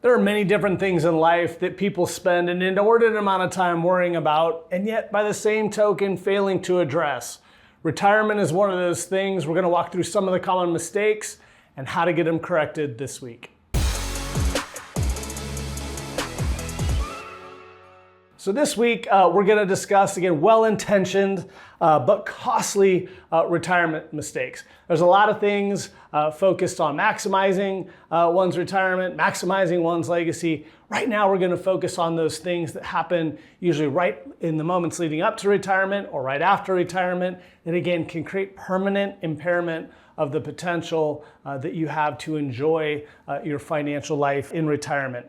There are many different things in life that people spend an inordinate amount of time worrying about, and yet by the same token, failing to address. Retirement is one of those things. We're going to walk through some of the common mistakes and how to get them corrected this week. So this week, we're going to discuss, again, well-intentioned but costly retirement mistakes. There's a lot of things focused on maximizing one's retirement, maximizing one's legacy. Right now, we're going to focus on those things that happen usually right in the moments leading up to retirement or right after retirement, that again can create permanent impairment of the potential that you have to enjoy your financial life in retirement.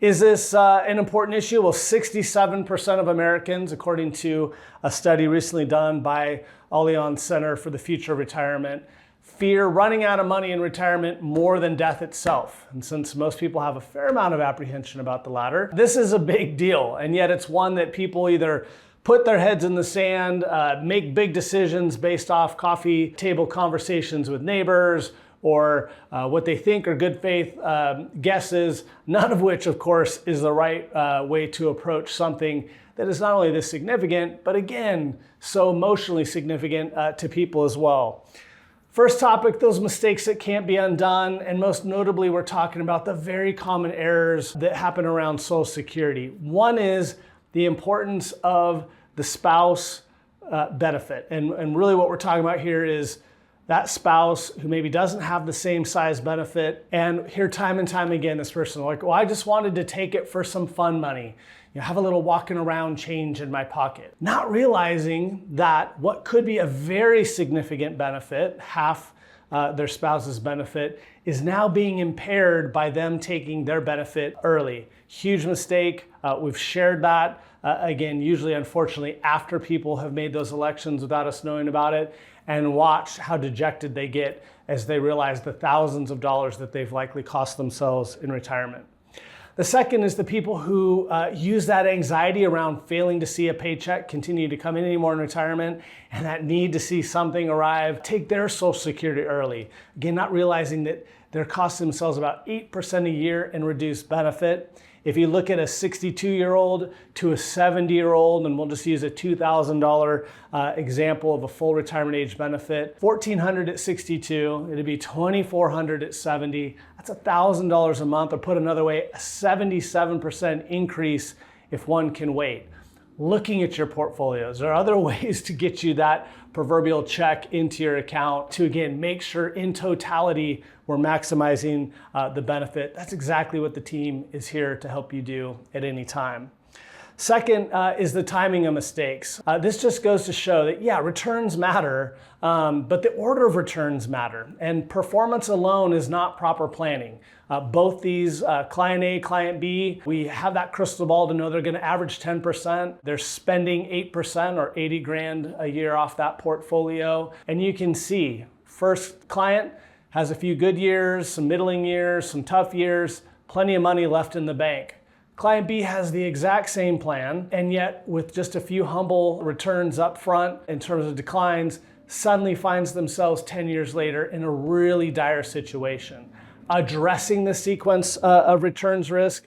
Is this an important issue? Well, 67% of Americans, according to a study recently done by Allianz Center for the Future of Retirement, fear running out of money in retirement more than death itself. And since most people have a fair amount of apprehension about the latter, this is a big deal. And yet it's one that people either put their heads in the sand, make big decisions based off coffee table conversations with neighbors, or what they think are good faith guesses, none of which, of course, is the right way to approach something that is not only this significant, but again, so emotionally significant to people as well. First topic, those mistakes that can't be undone, and most notably, we're talking about the very common errors that happen around Social Security. One is the importance of the spouse benefit, and really what we're talking about here is that spouse who maybe doesn't have the same size benefit, and hear time and time again this person like, well, I just wanted to take it for some fun money, have a little walking around change in my pocket. Not realizing that what could be a very significant benefit, half their spouse's benefit, is now being impaired by them taking their benefit early. Huge mistake. We've shared that, again, usually unfortunately after people have made those elections without us knowing about it, and watch how dejected they get as they realize the thousands of dollars that they've likely cost themselves in retirement. The second is the people who use that anxiety around failing to see a paycheck continue to come in anymore in retirement, and that need to see something arrive, take their Social Security early. Again, not realizing that they're costing themselves about 8% a year in reduced benefit. If you look at a 62-year-old to a 70-year-old, and we'll just use a $2,000 example of a full retirement age benefit, $1,400 at 62, it'd be $2,400 at 70. That's $1,000 a month, or put another way, a 77% increase if one can wait. Looking at your portfolios, there are other ways to get you that proverbial check into your account to, again, make sure in totality we're maximizing the benefit. That's exactly what the team is here to help you do at any time. Second is the timing of mistakes. This just goes to show that, yeah, returns matter, but the order of returns matter. And performance alone is not proper planning. Both these, client A, client B, we have that crystal ball to know they're going to average 10%. They're spending 8% or 80 grand a year off that portfolio. And you can see, first client has a few good years, some middling years, some tough years, plenty of money left in the bank. Client B has the exact same plan, and yet with just a few humble returns up front in terms of declines, suddenly finds themselves 10 years later in a really dire situation. Addressing the sequence of returns risk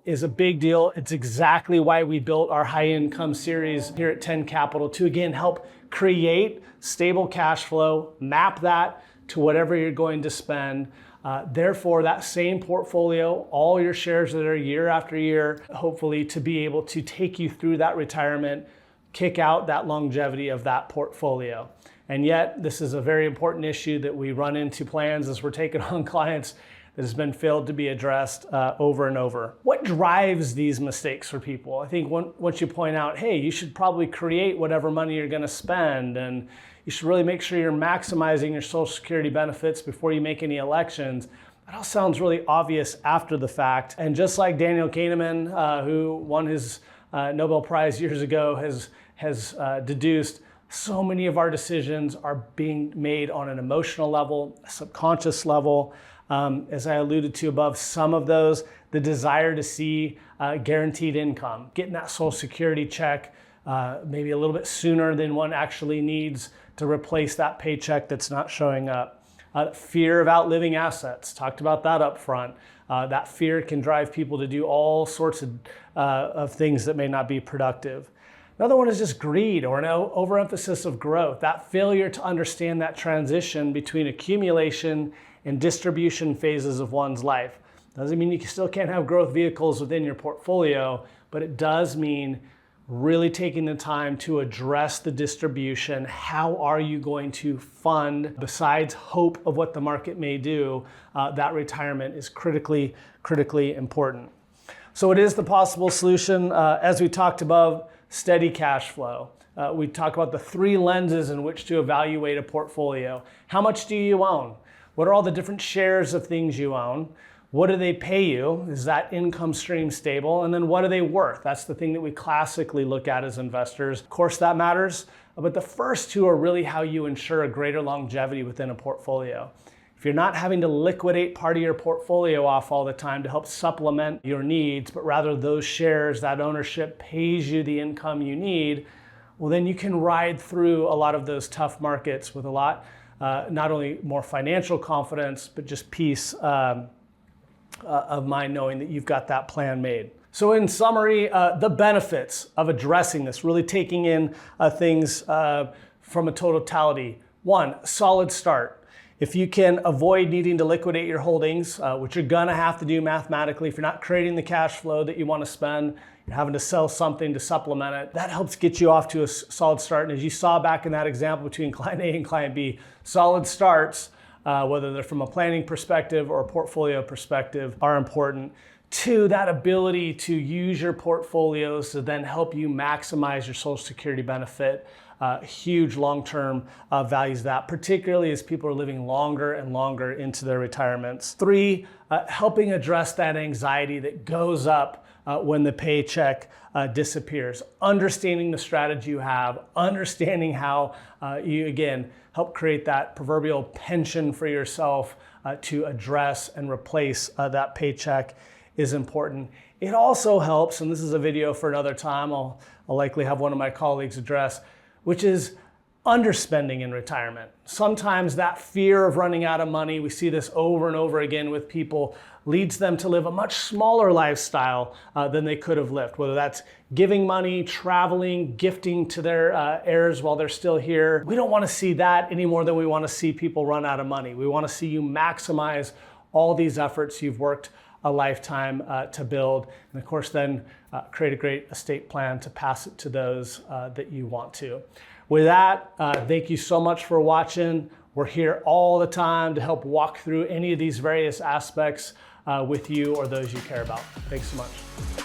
is a big deal. It's exactly why we built our high income series here at 10 Capital to, again, help create stable cash flow, map that to whatever you're going to spend. Therefore, that same portfolio, all your shares that are year after year, hopefully to be able to take you through that retirement, kick out that longevity of that portfolio. And yet, this is a very important issue that we run into plans as we're taking on clients that has been failed to be addressed over and over. What drives these mistakes for people? I think once you point out, hey, you should probably create whatever money you're going to spend, and you should really make sure you're maximizing your Social Security benefits before you make any elections. That all sounds really obvious after the fact. And just like Daniel Kahneman, who won his Nobel Prize years ago, has deduced, so many of our decisions are being made on an emotional level, a subconscious level. As I alluded to above, some of those, the desire to see guaranteed income, getting that Social Security check maybe a little bit sooner than one actually needs to replace that paycheck that's not showing up. Fear of outliving assets, talked about that up front. That fear can drive people to do all sorts of things that may not be productive. Another one is just greed or an overemphasis of growth. That failure to understand that transition between accumulation and distribution phases of one's life. Doesn't mean you still can't have growth vehicles within your portfolio, but it does mean really taking the time to address the distribution. How are you going to fund, besides hope of what the market may do, that retirement is critically important. So it is the possible solution. As we talked above, steady cash flow. We talk about the three lenses in which to evaluate a portfolio. How much do you own? What are all the different shares of things you own? What do they pay you? Is that income stream stable? And then what are they worth? That's the thing that we classically look at as investors. Of course, that matters, but the first two are really how you ensure a greater longevity within a portfolio. If you're not having to liquidate part of your portfolio off all the time to help supplement your needs, but rather those shares, that ownership pays you the income you need, well, then you can ride through a lot of those tough markets with a lot, not only more financial confidence, but just peace of mind knowing that you've got that plan made. So in summary, the benefits of addressing this, really taking in things from a totality. One, solid start. If you can avoid needing to liquidate your holdings, which you're gonna have to do mathematically, if you're not creating the cash flow that you wanna spend, you're having to sell something to supplement it, that helps get you off to a solid start. And as you saw back in that example between client A and client B, solid starts, whether they're from a planning perspective or a portfolio perspective, are important. Two, that ability to use your portfolios to then help you maximize your Social Security benefit. Huge long-term values of that, particularly as people are living longer and longer into their retirements. Three, helping address that anxiety that goes up when the paycheck disappears. Understanding the strategy you have, understanding how you, again, help create that proverbial pension for yourself to address and replace that paycheck is important. It also helps, and this is a video for another time, I'll likely have one of my colleagues address, which is underspending in retirement. Sometimes that fear of running out of money, we see this over and over again with people, leads them to live a much smaller lifestyle than they could have lived, whether that's giving money, traveling, gifting to their heirs while they're still here. We don't want to see that any more than we want to see people run out of money. We want to see you maximize all these efforts you've worked a lifetime to build, and of course then create a great estate plan to pass it to those that you want to. With that, thank you so much for watching. We're here all the time to help walk through any of these various aspects with you or those you care about. Thanks so much.